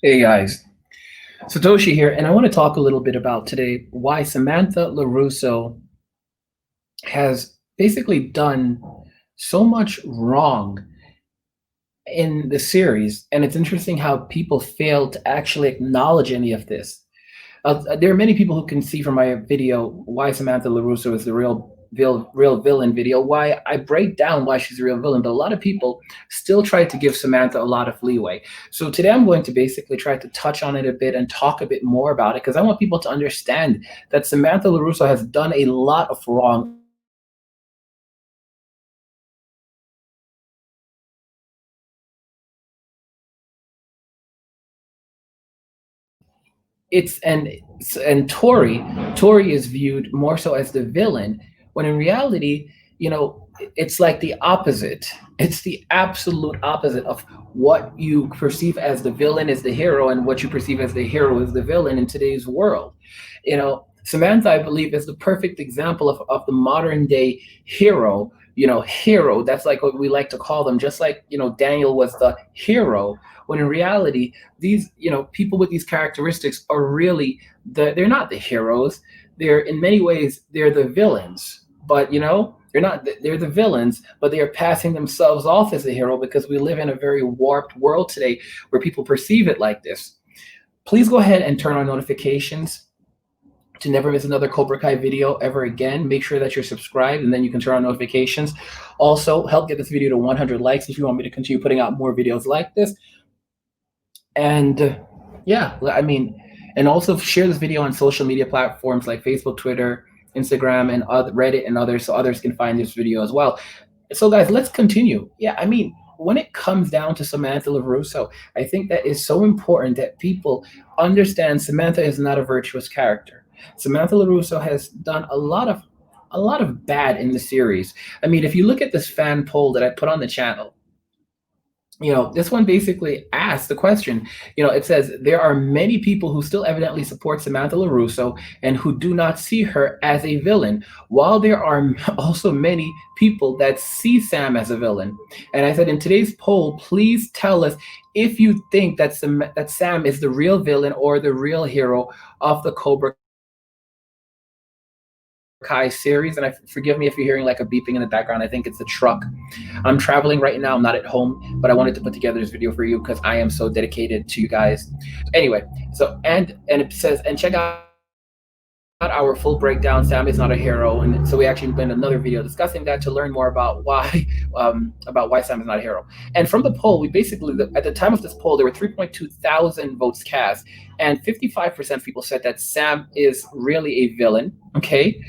Hey guys, Satoshi here, and I want to talk a little bit about today why Samantha Larusso has basically done so much wrong in the series, and it's interesting how people fail to actually acknowledge any of this. There are many people who can see from my video why Samantha Larusso is the real villain video, why I break down why she's a real villain, but a lot of people still try to give Samantha a lot of leeway. So today I'm going to basically try to touch on it a bit and talk a bit more about it because I want people to understand that Samantha Larusso has done a lot of wrong. It's and Tori is viewed more so as the villain, when in reality, it's like the opposite. It's the absolute opposite of what you perceive as the villain is the hero, and what you perceive as the hero is the villain in today's world. Samantha, I believe, is the perfect example of the modern day hero. Hero. That's like what we like to call them. Just like Daniel was the hero, when in reality, these people with these characteristics are really they're not the heroes. They're in many ways they're the villains. But they're the villains, but they are passing themselves off as a hero because we live in a very warped world today where people perceive it like this. Please go ahead and turn on notifications to never miss another Cobra Kai video ever again. Make sure that you're subscribed, and then you can turn on notifications. Also, help get this video to 100 likes if you want me to continue putting out more videos like this. And yeah, I mean, and also share this video on social media platforms like Facebook, Twitter, Instagram, and Reddit and others, so others can find this video as well. So guys, let's continue. Yeah, I mean, when it comes down to Samantha Larusso, I think that is so important that people understand Samantha is not a virtuous character. Samantha Larusso has done a lot of bad in the series. I mean, if you look at this fan poll that I put on the channel, this one basically asks the question. It says there are many people who still evidently support Samantha LaRusso and who do not see her as a villain, while there are also many people that see Sam as a villain. And I said, in today's poll, please tell us if you think that Sam is the real villain or the real hero of the Cobra Kai series. And forgive me if you're hearing like a beeping in the background. I think it's a truck. I'm traveling right now. I'm not at home, but I wanted to put together this video for you because I am so dedicated to you guys. Anyway, so and it says, and check out our full breakdown. Sam is not a hero, and so we actually made another video discussing that to learn more about why Sam is not a hero. And from the poll, we basically, at the time of this poll, there were 3.2 thousand votes cast, and 55% of people said that Sam is really a villain. Okay,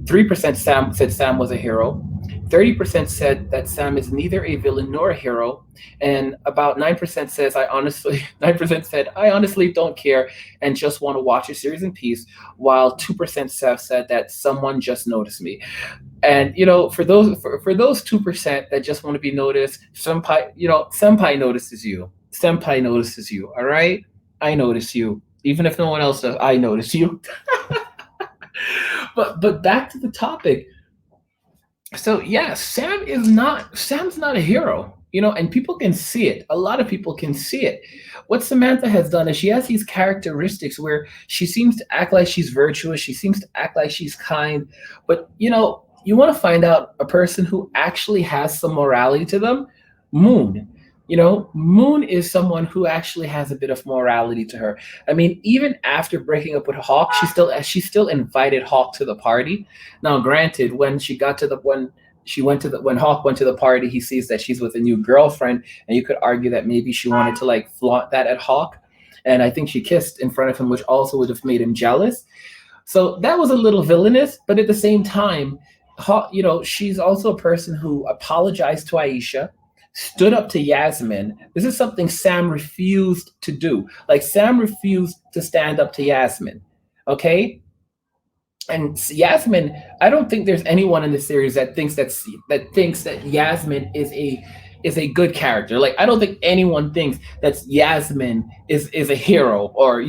3% said Sam was a hero. 30% said that Sam is neither a villain nor a hero, and about 9% says 9% said I honestly don't care and just want to watch a series in peace, while 2% said that someone just noticed me. And for those 2% that just want to be noticed, senpai notices you. Senpai notices you. All right, I notice you, even if no one else does. I notice you. But back to the topic. So yeah, Sam's not a hero, and people can see it. A lot of people can see it. What Samantha has done is she has these characteristics where she seems to act like she's virtuous, she seems to act like she's kind, but you want to find out a person who actually has some morality to them. Moon. Moon is someone who actually has a bit of morality to her. I mean, even after breaking up with Hawk, she still invited Hawk to the party. Now, granted, when Hawk went to the party, he sees that she's with a new girlfriend, and you could argue that maybe she wanted to like flaunt that at Hawk. And I think she kissed in front of him, which also would have made him jealous. So that was a little villainous, but at the same time, she's also a person who apologized to Aisha, stood up to Yasmin. This is something Sam refused to do. Like, Sam refused to stand up to Yasmin. Okay? And Yasmin, I don't think there's anyone in the series that thinks that Yasmin is a good character. Like I don't think anyone thinks that Yasmin is a hero, or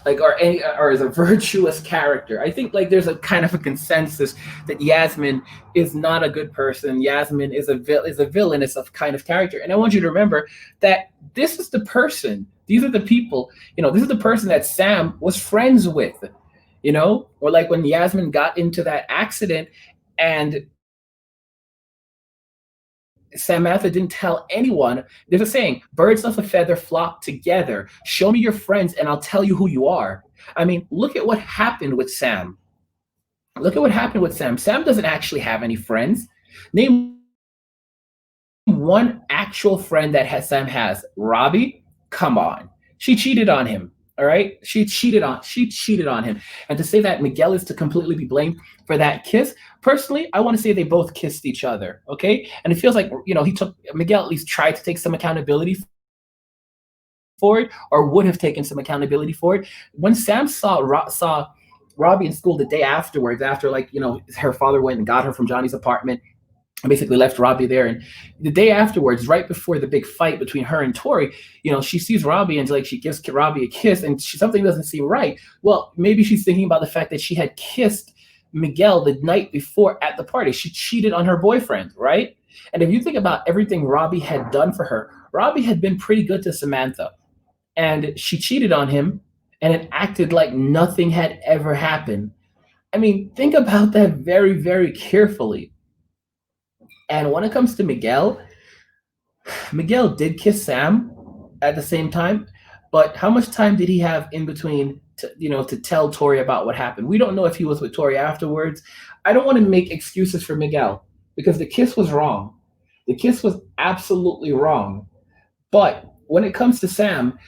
like, or any, or is a virtuous character. I think like there's a kind of a consensus that Yasmin is not a good person. Yasmin is is a villainous of kind of character. And I want you to remember that this is the person. These are the people. This is the person that Sam was friends with. Or like when Yasmin got into that accident and Samantha didn't tell anyone. There's a saying, birds of a feather flock together. Show me your friends and I'll tell you who you are. I mean, look at what happened with Sam. Look at what happened with Sam. Sam doesn't actually have any friends. Name one actual friend that Sam has. Robbie? Come on. She cheated on him. All right? She cheated on him. And to say that Miguel is to completely be blamed for that kiss, personally, I want to say they both kissed each other. Okay? And it feels like, he took Miguel at least tried to take some accountability for it, or would have taken some accountability for it. When Sam saw Robbie in school the day afterwards, after like, her father went and got her from Johnny's apartment, basically left Robbie there. And the day afterwards, right before the big fight between her and Tori, she sees Robbie and like she gives Robbie a kiss, and something doesn't seem right. Well, maybe she's thinking about the fact that she had kissed Miguel the night before at the party. She cheated on her boyfriend, right? And if you think about everything Robbie had done for her, Robbie had been pretty good to Samantha, and she cheated on him, and it acted like nothing had ever happened. I mean, think about that very, very carefully. And when it comes to Miguel, Miguel did kiss Sam at the same time, but how much time did he have in between to tell Tori about what happened? We don't know if he was with Tori afterwards. I don't want to make excuses for Miguel because the kiss was wrong. The kiss was absolutely wrong. But when it comes to Sam,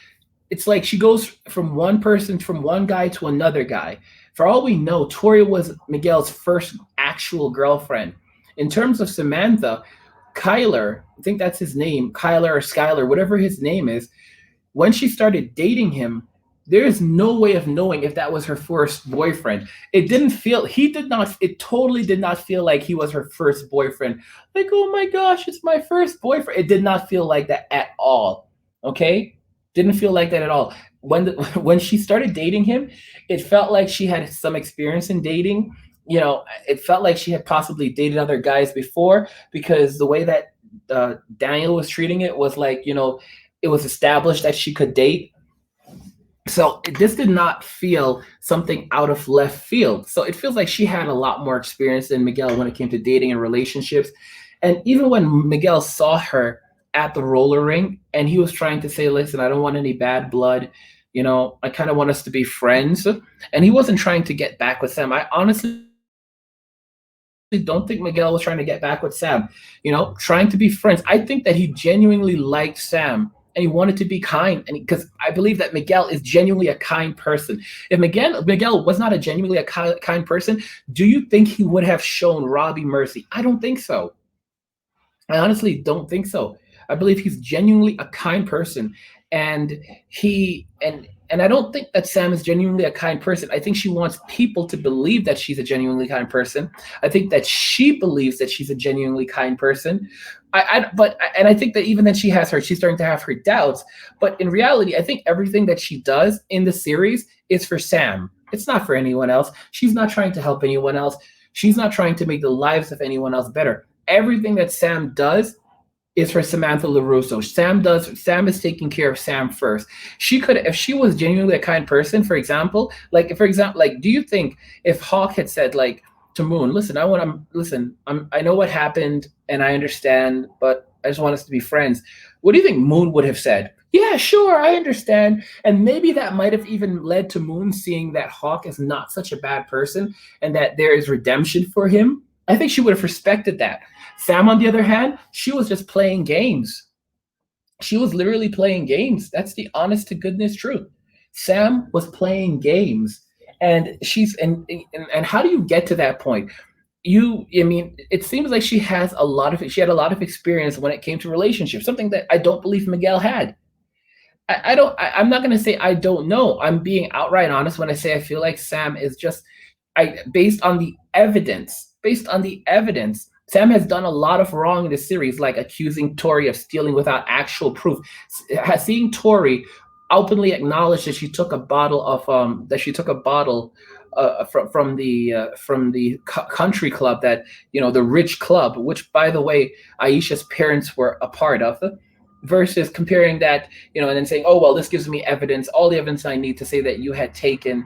it's like she goes from one person, from one guy to another guy. For all we know, Tori was Miguel's first actual girlfriend. In terms of Samantha, Kyler, I think that's his name, Kyler or Skyler, whatever his name is, when she started dating him, there is no way of knowing if that was her first boyfriend. It totally did not feel like he was her first boyfriend. Like, oh my gosh, it's my first boyfriend. It did not feel like that at all. Okay? Didn't feel like that at all. When she started dating him, it felt like she had some experience in dating. It felt like she had possibly dated other guys before, because the way that Daniel was treating it was like, it was established that she could date. So this did not feel something out of left field. So it feels like she had a lot more experience than Miguel when it came to dating and relationships. And even when Miguel saw her at the roller rink and he was trying to say, listen, I don't want any bad blood. I kind of want us to be friends. And he wasn't trying to get back with Sam. I honestly don't think Miguel was trying to get back with Sam, trying to be friends. I think that he genuinely liked Sam and he wanted to be kind. And because I believe that Miguel is genuinely a kind person. If Miguel was not a genuinely a kind person, do you think he would have shown Robbie mercy? I don't think so. I honestly don't think so. I believe he's genuinely a kind person, and and I don't think that Sam is genuinely a kind person. I think she wants people to believe that she's a genuinely kind person. I think that she believes that she's a genuinely kind person. And I think that even then she's starting to have her doubts. But in reality, I think everything that she does in the series is for Sam. It's not for anyone else. She's not trying to help anyone else. She's not trying to make the lives of anyone else better. Everything that Sam does is for Samantha Larusso. Sam is taking care of Sam first. She could, if she was genuinely a kind person, for example, do you think if Hawk had said like to Moon, listen, I know what happened and I understand, but I just want us to be friends. What do you think Moon would have said? Yeah, sure, I understand. And maybe that might have even led to Moon seeing that Hawk is not such a bad person and that there is redemption for him. I think she would have respected that. Sam, on the other hand, she was just playing games. She was literally playing games. That's the honest to goodness truth. Sam was playing games. And and how do you get to that point? It seems like she had a lot of experience when it came to relationships, something that I don't believe Miguel had. I'm not going to say I don't know. I'm being outright honest when I say I feel like Sam is just, based on the evidence, Sam has done a lot of wrong in this series, like accusing Tori of stealing without actual proof. Seeing Tori openly acknowledge that she took a bottle of from the country club, that the rich club, which by the way Aisha's parents were a part of, versus comparing that, and then saying, oh well, this gives me evidence, all the evidence I need to say that you had taken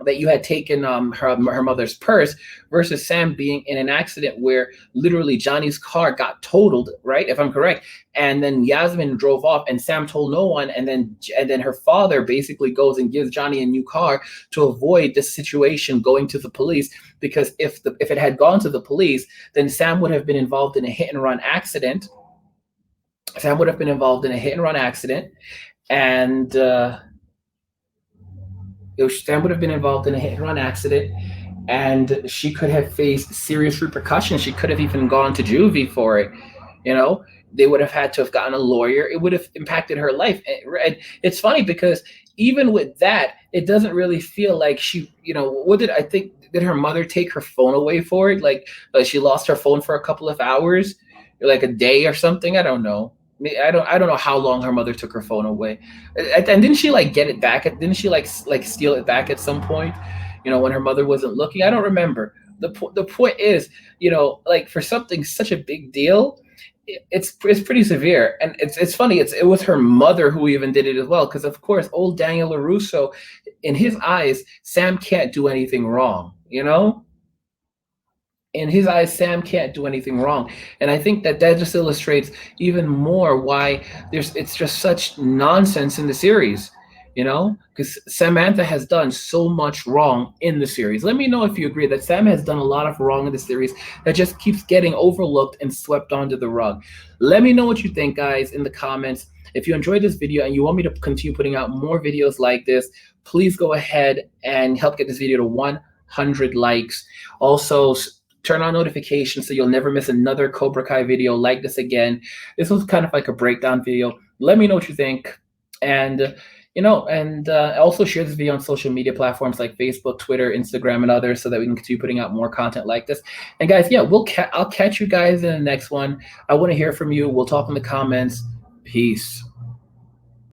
her mother's purse, versus Sam being in an accident where literally Johnny's car got totaled, right? If I'm correct. And then Yasmin drove off and Sam told no one. And then her father basically goes and gives Johnny a new car to avoid this situation going to the police. Because if it had gone to the police, then Sam would have been involved in a hit and run accident. And Sam would have been involved in a hit and run accident, and she could have faced serious repercussions. She could have even gone to juvie for it. They would have had to have gotten a lawyer. It would have impacted her life. And it's funny because even with that, it doesn't really feel like she, what did I think? Did her mother take her phone away for it? Like she lost her phone for a couple of hours, like a day or something. I don't know. I don't know how long her mother took her phone away, and didn't she like get it back? Didn't she like steal it back at some point? When her mother wasn't looking. I don't remember. The point is, like for something such a big deal, it's pretty severe, and it's funny. It was her mother who even did it as well, because of course, old Daniel LaRusso, in his eyes, Sam can't do anything wrong. In his eyes, Sam can't do anything wrong. And I think that just illustrates even more why it's just such nonsense in the series, because Samantha has done so much wrong in the series. Let me know if you agree that Sam has done a lot of wrong in the series that just keeps getting overlooked and swept under the rug. Let me know what you think, guys, in the comments. If you enjoyed this video and you want me to continue putting out more videos like this, please go ahead and help get this video to 100 likes. Also, turn on notifications so you'll never miss another Cobra Kai video like this again. This was kind of like a breakdown video. Let me know what you think. And, also share this video on social media platforms like Facebook, Twitter, Instagram, and others so that we can continue putting out more content like this. And guys, yeah, I'll catch you guys in the next one. I want to hear from you. We'll talk in the comments. Peace.